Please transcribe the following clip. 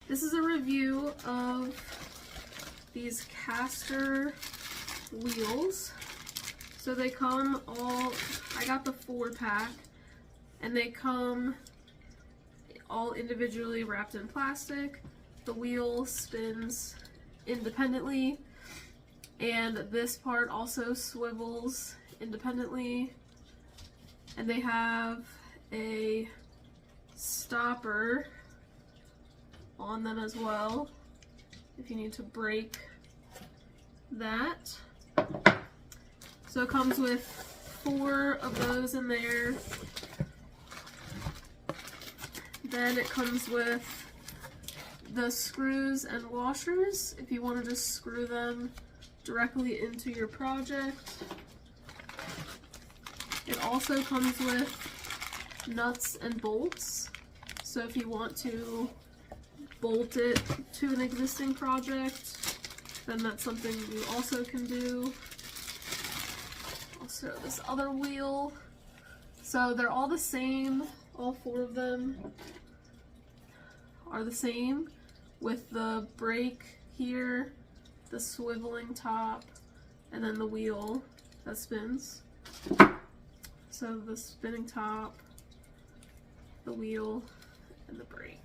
This is a review of these caster wheels. So they come all, I got the 4-pack, and they come all individually wrapped in plastic. The wheel spins independently, and this part also swivels independently, and they have a stopper on them as well if you need to break that. So it comes with 4 of those in there. Then it comes with the screws and washers if you want to just screw them directly into your project. It also comes with nuts and bolts, so if you want to bolt it to an existing project, then that's something you also can do. Also this other wheel. So they're all the same, all 4 of them are the same, with the brake here, the swiveling top, and then the wheel that spins. So the spinning top, the wheel, and the brake.